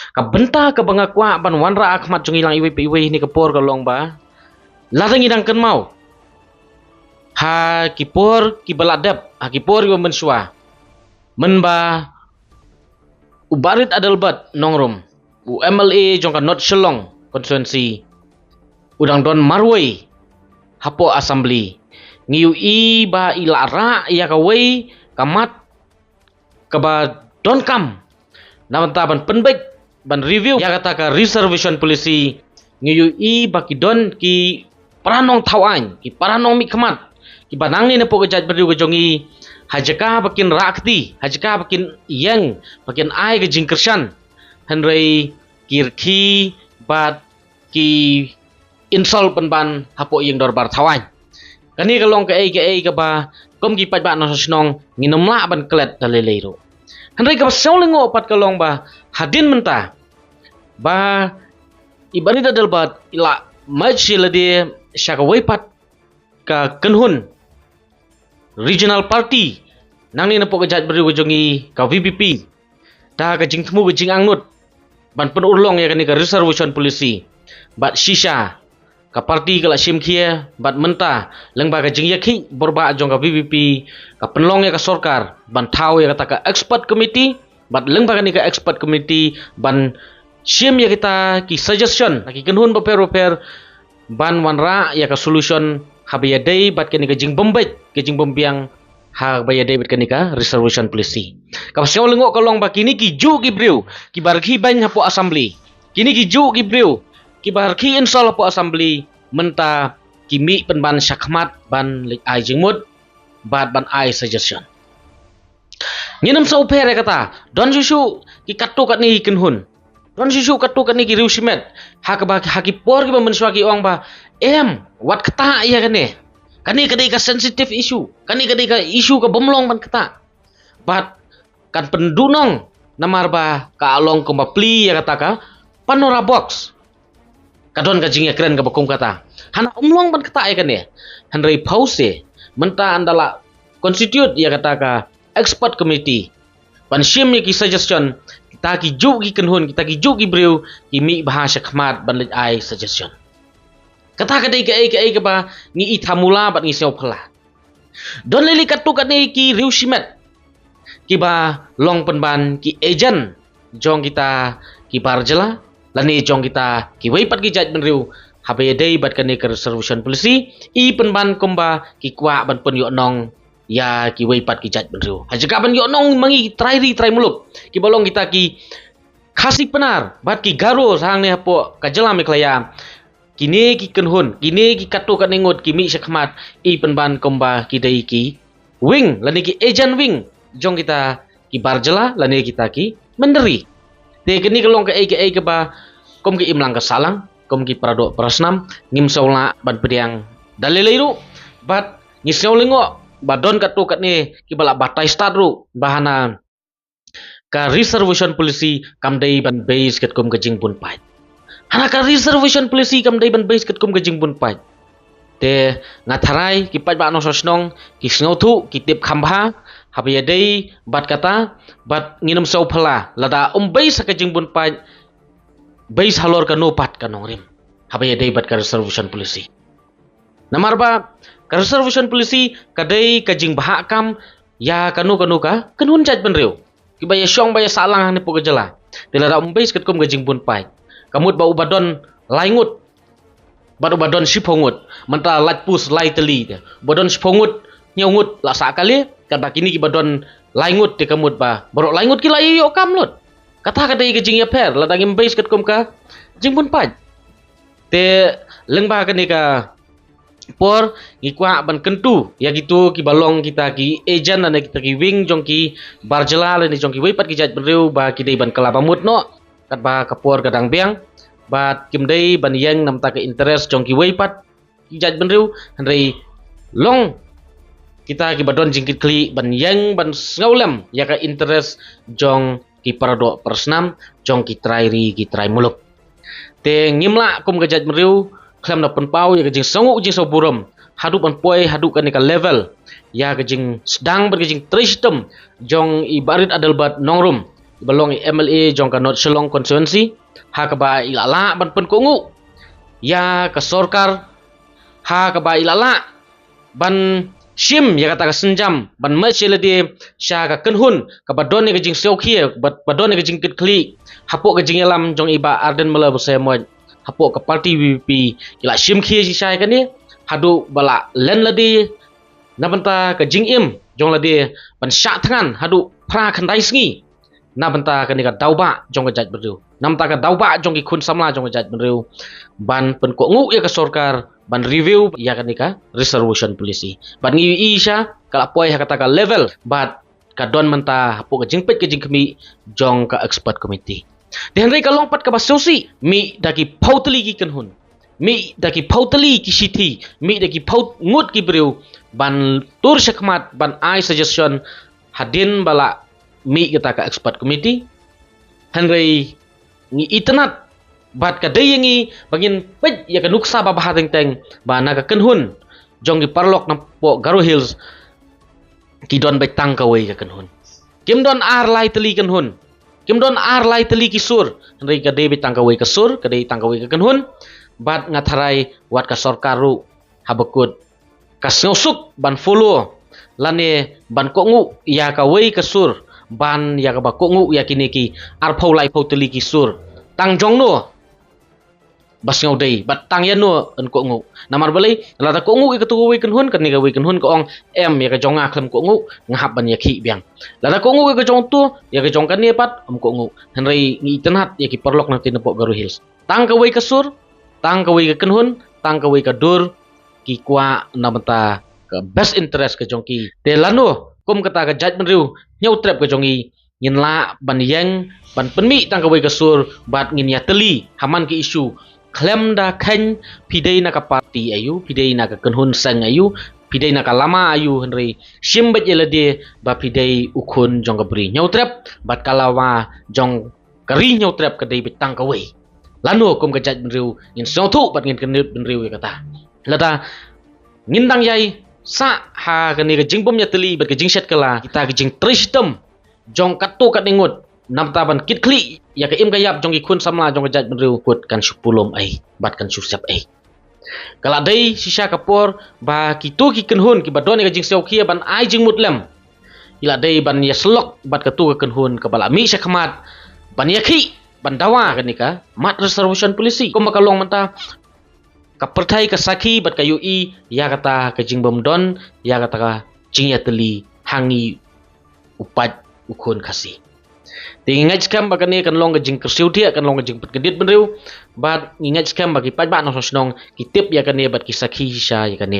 Ka benta ka banga kwa ban wanra akmat jong ilang iwi iwi ni kapor ka long ba. Larang idang ken mau. Ha kipor ki baladap, ha kipor ki mensua. Men ba ubarit adalbat nongrum. U MLA jong ka North Shillong constituency. Udang don marway hapo assembly. Ngiu i ba ilara ya kawai kamat ka ba don kam. Namanta ban penbek ban review ya kata ka reservation policy ngiu i ba ki don ki paranong tawany ki paranong mi kamat ki banang ni na po kajat berdua kejongi hajaka bakin rakti hajaka bakin yang bakin ai ke jingkersan henry kirki bat ki insol penban hapo yang dorbar tawany kani kalong ke ai ke ba kom ki pat ba no snong nginomla ban klet dalelero henry ka saulengo pat kalong ba hadin menta ba ibarit adalbat ila majil dia syakawai pat ka kenhun regional party nang ni napok kejat beri wajongi ka VPP dah ka jing temu jing angnut ban penulong ya kani ka reservation policy bat shisha ka party kala simkhia bat menta leng ba ka jing yakhi borba jong ka VPP ka penlong ya ka sarkar ban thau ya kata ka expert committee bat leng ba kani ka expert committee ban sim ya kita ki suggestion ki kenhun paper ban wanra ya ka solution habaya day bat kani ka jing bombet ke jing bombiang ha baya day bat kani ka reservation policy ka pasyo lengo kalong ba kini ki ju ki breu ki barki ban hapo assembly kini ki ju ki breu ki barki insol hapo assembly menta kimi penban syakmat ban lik ai jingmut bat ban ai suggestion nginam sa upere kata don susu ki katu kat ni kenhun don susu katu kat ni ki riusimet hak ba haki por ki mensua ki ong ba wat kata ya kani kadai ka sensitive issue kadai ka issue ka bomlong ban kata bat kan pendunong namar ba ka along ko pli ya kata ka panora box kadon ka jingya keren ka bakum kata hana umlong ban kata ya kani hanrei pause menta andala constitute ya kata ka expert committee ban sim ki suggestion kita ki ju ki kenhun kita ki ju ki breu ki mi bahasa khmat ban lej ai suggestion kata kadai ke ba ni ithamula bat ni seo phala don lili katu kadai ki riusimet ki ba long penban ki agent jong kita ki barjela lani jong kita ki weipat ki jaj benriu habe dei bat kani ke reservation policy i penban komba ki kwa ban pen yo nong ya ki weipat ki jaj benriu hajaka ban yo nong mangi try muluk ki bolong kita ki khasik penar bat ki garo sang ne hapo kajela meklaya kini ki kenhun kini ki katu kan ingut ki mi syakmat i penban komba ki dei ki wing lani ki agent wing jong kita ki barjela lani kita ki menderi te kini kelong ke ke ba kom ki imlang ka salang kom ki parado prasnam ngim saula ban pediang dalilairu bat ngisau lengo badon katu kat ni ki bala batai stadru bahana ka reservation policy kam dei ban base ket kom ke jing pun pai hana ka reservation policy kam dai ban base ket kum gajing bun pai te ngatharai ki pai ba no sosnong ki sngo thu ki tip khambha habia dei bat kata bat nginum sau phala lada base ka jing bun pai base halor ka no pat ka nongrim habia dei bat ka reservation policy namar ba ka reservation policy ka dei ka jing bha kam ya kanu ka kenun jaj ban reu ki ba ya syong ba ya salang ni pu ka jela te lada base ket kum gajing bun pai kamut ba ubadon laingut bad ubadon sipongut menta latpus laiteli badon sipongut nyaungut la sakali kata kini ki badon laingut te kamut ba borok laingut ki lai yo kamlut kata kata i jing ya per la dangim base ket kom ka jingbun paj te lengba kani ka por ngikwa ban kentu ya gitu ki balong kita ki agent dan kita ki wing jong ki barjela ni jong ki weipat ki jaj bereu ba ki dei ban kalabamut no kat ba kapor kadang biang bat kim dei ban yang nam ta ke interest jong ki weipat ki jaj benriu hanrei long kita ki badon jingkit kli ban yang ban ngaulam ya ka interest jong ki parado persnam jong ki trai muluk te ngimla kum ka jaj benriu klam na penpau ya ka jing songu jing so buram hadu ban poi hadu ka ni ka level ya ka jing sedang berkejing tristem jong ibarit adalbat nongrum belong MLA jong ka North Shillong constituency ha ka ba ilala ban pen kongu ya ka sorkar ha ka ba ilala ban shim ya kata ka senjam ban machile de sha ka kenhun ka ba don ka jing seukhie ba don ka jing kitkli hapok ka jing alam jong iba arden mala bose mo hapok ka parti VP ila shim khie si sai ka ni hadu bala len la de nabanta ka jing im jong la de ban sha thangan hadu pra khandai sngi nabanta ka ni ka dauba jong ka jaj bru namta ka dauba jong ki khun samla jong ka jaj bru ban pen ko ngu ya ka sorkar ban review ya kan ka reservation policy ban ngi isha kala poi kata ka level bat ka don menta hapo ka jingpet ka jingkmi jong ka expert committee den rei ka longpat ka basosi mi daki pautli ki kanhun mi daki pautli ki sithi mi daki paut ngut ki breu ban tur shakmat ban ai suggestion hadin bala mi kata ka expert committee henrei ngi itnat bat ka dayengi bangin pej ya ka nuksa ba bahateng teng ba na ka kenhun jong gi parlok na po Garo Hills ki don bai tang ka wei ka kenhun kim don ar lai teli kenhun kim don ar lai teli ki sur rei ka dei bai tang ka wei ka sur ka dei tang ka wei ka kenhun bat ngatharai wat ka sorkaru habakut ka snosuk ban follow lane ban ko ngu ya ka wei ka sur ban ya ka ba ko ngu ya kini ki ar phau lai phau teli ki sur tang jong no bas ngau dei bat tang ya no en ko ngu namar balai la ta ko ngu ke tu wi kan hun kan ni ka wi kan hun ko ong em ya ka jong a khlem ko ngu ngahap ban ya khi biang la ta ko ngu ke jong tu ya ka jong kan ni pat om ko ngu hen rei ngi tenat ya ki perlok na tin po Garo Hills tang ka wi ka sur tang ka wi ka kan hun tang ka wi ka dur ki kwa namata ka best interest ka jong ki te lano kum kata ka jaj ban riu nyau trap ka jong i ngin la ban yang ban penmi tang ka wi ka sur bat ngin ya teli haman ki issue klem da khen pidei na ka parti ayu pidei na ka kenhun sang ayu pidei na ka lama ayu henry shimbet yelade ba pidei ukhun jong ka bri nyautrep bat kalawa jong kari nyautrep ka dei bitang ka wei lanu kum ka jaj riu ngin sothu bat ngin kenit riu ya kata lada ngin dang yai sa ha ka ni ka jingbom ya teli bat ka jingset kala kita ka jing tristem jong katu ka dingut nam taban kit kli ya ka im gayap jong ikun samla jong jaj benriu kut kan supulom ai bat kan susap ai kala dei sisa kapor ba kitu ki kenhun ki badon ka jing seu khia ban ai jing mutlem ila dei ban ya slok bat ka tu ka kenhun ka bala mi sakmat ban ya khi ban dawa ka ni ka mat reservation policy ko makalong manta ka perthai ka sakhi bat ka ui ya kata ka jing bom don ya kata ka jing ya teli hangi upat ukun kasih ingat skam bagani kan long jing kersiu dia kan long jing pedit benriu bat ingat skam bagi pat ba no sonong kitip ya kan bat kisaki sha ya kan